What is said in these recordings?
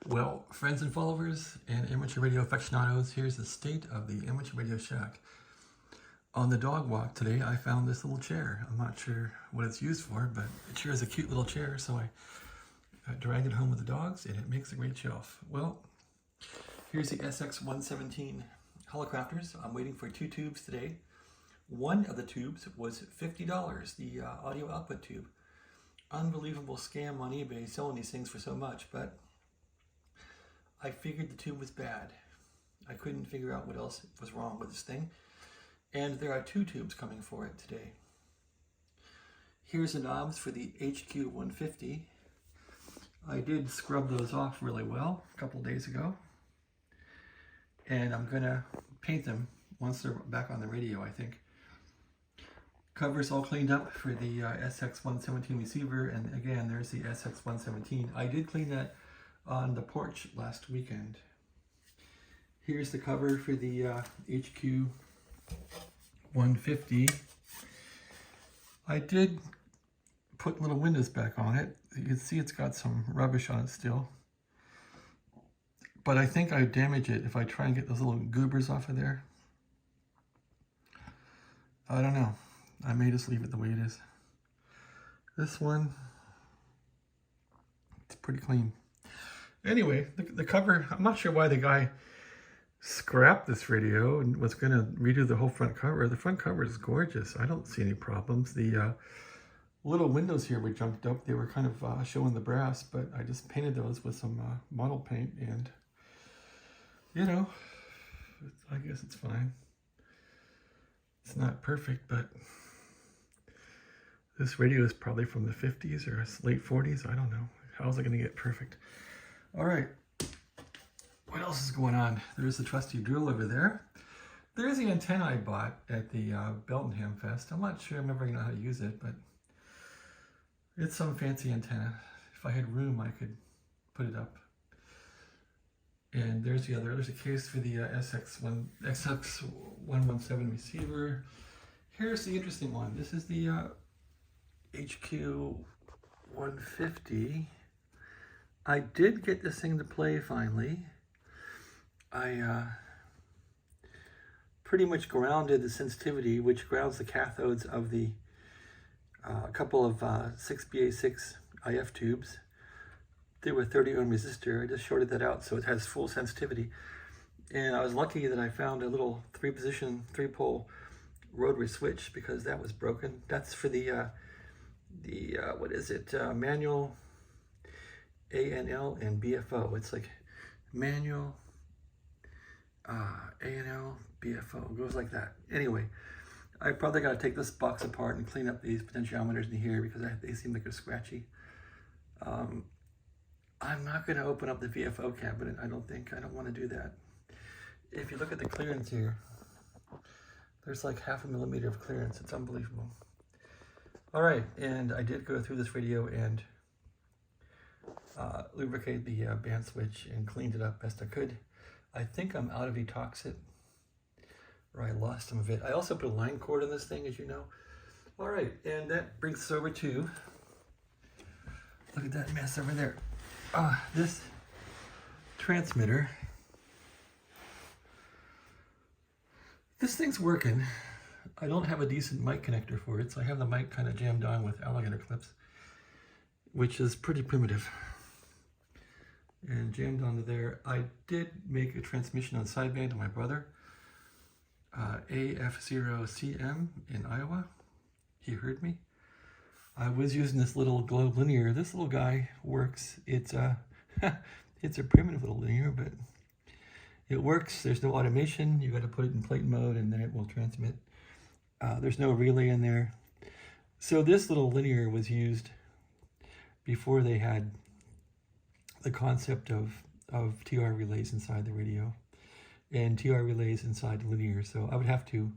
Well, friends and followers and amateur radio aficionados, here's the state of the amateur radio shack. On the dog walk today, I found this little chair. I'm not sure what it's used for, but it sure is a cute little chair, so I dragged it home with the dogs, and it makes a great shelf. Well, here's the SX-117 Hallicrafters. I'm waiting for 2 tubes today. One of the tubes was $50, the audio output tube. Unbelievable scam on eBay selling these things for so much, but I figured the tube was bad. I couldn't figure out what else was wrong with this thing. And there are 2 tubes coming for it today. Here's the knobs for the HQ-150. I did scrub those off really well a couple days ago. And I'm gonna paint them once they're back on the radio, I think. Cover's all cleaned up for the SX-117 receiver, and again, there's the SX-117. I did clean that on the porch last weekend. Here's the cover for the HQ-150. I did put little windows back on it. You can see it's got some rubbish on it still. But I think I damage it if I try and get those little goobers off of there. I don't know. I may just leave it the way it is. This one, it's pretty clean. Anyway, the cover, I'm not sure why the guy scrapped this radio and was going to redo the whole front cover. The front cover is gorgeous. I don't see any problems. The little windows here were junked up. They were kind of showing the brass, but I just painted those with some model paint, and, you know, I guess it's fine. It's not perfect, but this radio is probably from the 50s or late 40s. I don't know. How's it going to get perfect? All right. What else is going on? There's the trusty drill over there. There's the antenna I bought at the Beltenham Fest. I'm not sure I'm ever going to know how to use it, but it's some fancy antenna. If I had room, I could put it up. And there's the other. There's a case for the SX-117 receiver. Here's the interesting one. This is the HQ-150. I did get this thing to play finally. I pretty much grounded the sensitivity, which grounds the cathodes of the couple of 6BA6 IF tubes. They were 30 ohm resistor. I just shorted that out so it has full sensitivity. And I was lucky that I found a little 3-pole rotary switch because that was broken. That's for the what is it? Manual, ANL, and BFO. It's like manual, ANL, BFO. It goes like that. Anyway, I probably got to take this box apart and clean up these potentiometers in here because they seem like they're scratchy. I'm not going to open up the VFO cabinet, I don't think. I don't want to do that. If you look at the clearance here, there's like 0.5 millimeter of clearance. It's unbelievable. All right, and I did go through this radio and lubricate the band switch and cleaned it up best I could. I think I'm out of detoxit, or I lost some of it. I also put a line cord in this thing, as you know. All right, and that brings us over to, look at that mess over there. This transmitter. This thing's working. I don't have a decent mic connector for it, so I have the mic kind of jammed on with alligator clips, which is pretty primitive. And jammed onto there. I did make a transmission on sideband to my brother, AF0CM in Iowa. He heard me. I was using this little globe linear. This little guy works. It's it's a primitive little linear, but it works. There's no automation. You got to put it in plate mode and then it will transmit. There's no relay in there. So this little linear was used before they had the concept of TR relays inside the radio and TR relays inside the linear. So I would have to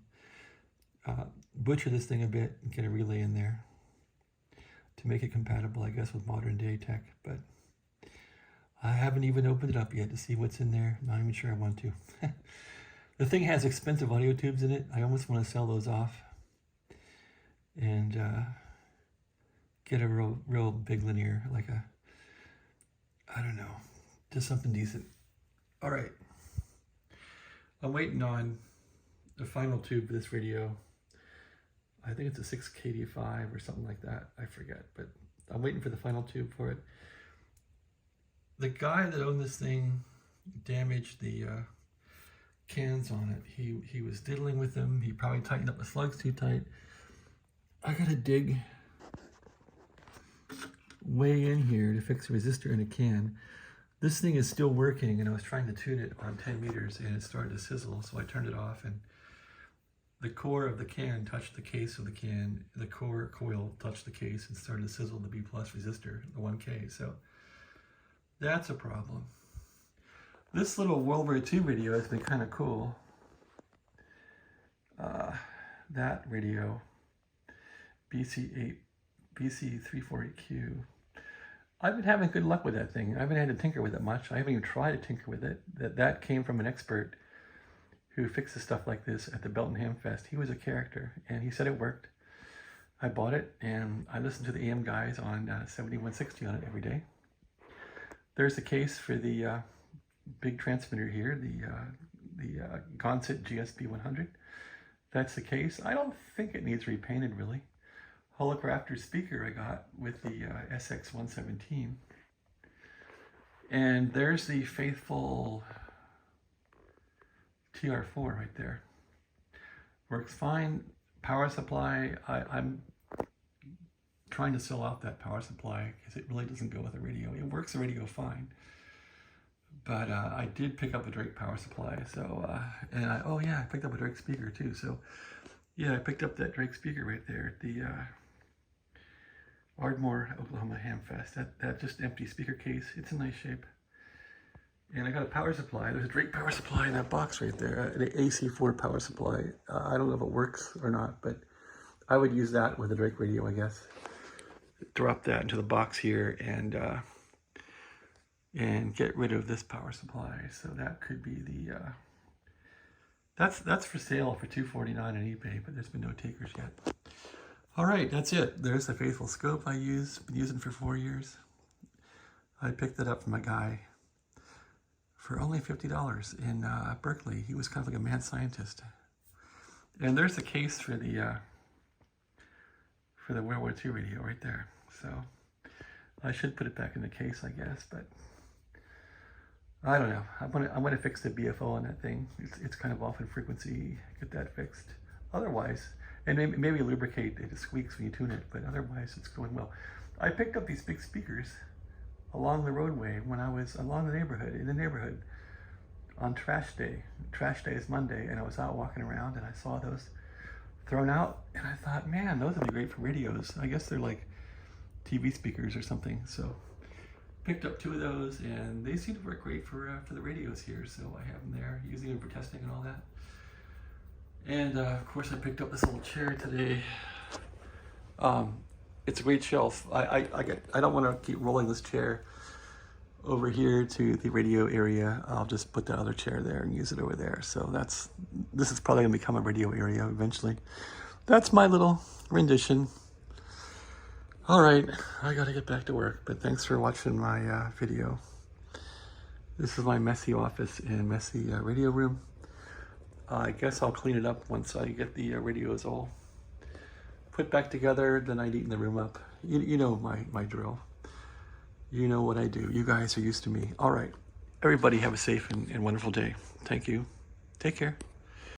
butcher this thing a bit and get a relay in there to make it compatible, I guess, with modern day tech. But I haven't even opened it up yet to see what's in there. Not even sure I want to. The thing has expensive audio tubes in it. I almost want to sell those off and get a real big linear, like a, I don't know, to something decent. All right. I'm waiting on the final tube for this radio. I think it's a 6KD5 or something like that. I forget, but I'm waiting for the final tube for it. The guy that owned this thing damaged the cans on it. He was diddling with them. He probably tightened up the slugs too tight. I gotta dig way in here to fix a resistor in a can. This thing is still working, and I was trying to tune it on 10 meters and it started to sizzle, so I turned it off, and the core of the can touched the case of the can. The core coil touched the case and started to sizzle the B+ resistor, the 1K. So that's a problem. This little World War II video has been kind of cool. That radio, BC348Q. I've been having good luck with that thing. I haven't had to tinker with it much. I haven't even tried to tinker with it. That came from an expert who fixes stuff like this at the Belton Ham Fest. He was a character, and he said it worked. I bought it, and I listened to the AM guys on 7160 on it every day. There's the case for the big transmitter here, the Gonset GSB-100. That's the case. I don't think it needs repainted, really. Hallicrafters speaker I got with the SX-117. And there's the faithful TR4 right there. Works fine. Power supply, I'm trying to sell out that power supply because it really doesn't go with the radio. It works the radio fine. But I did pick up a Drake power supply, so, oh yeah, I picked up a Drake speaker too. So yeah, I picked up that Drake speaker right there at the Ardmore, Oklahoma Ham Fest. That just empty speaker case, it's in nice shape. And I got a power supply. There's a Drake power supply in that box right there, an AC4 power supply. I don't know if it works or not, but I would use that with a Drake radio, I guess. Drop that into the box here and get rid of this power supply. So that could be the, that's for sale for $249 on eBay, but there's been no takers yet. All right, that's it. There's the faithful scope I use, been using for 4 years. I picked it up from a guy for only $50 in Berkeley. He was kind of like a mad scientist. And there's the case for the World War II radio right there. So I should put it back in the case, I guess, but I don't know. I'm gonna fix the BFO on that thing. It's kind of off in frequency. Get that fixed. Otherwise, and maybe lubricate it. It squeaks when you tune it, but otherwise it's going well. I picked up these big speakers along the roadway when I was in the neighborhood on trash day. Trash day is Monday, and I was out walking around and I saw those thrown out, and I thought, man, those would be great for radios. I guess they're like TV speakers or something. So picked up 2 of those, and they seem to work great for the radios here. So I have them there, using them for testing and all that. And of course, I picked up this little chair today. It's a great shelf. I don't want to keep rolling this chair over here to the radio area. I'll just put the other chair there and use it over there. So this is probably gonna become a radio area eventually. That's my little rendition. All right, I gotta get back to work, but thanks for watching my video. This is my messy office and messy radio room. I guess I'll clean it up once I get the radios all put back together, then I neaten the room up. You know my drill. You know what I do. You guys are used to me. All right. Everybody have a safe and wonderful day. Thank you. Take care.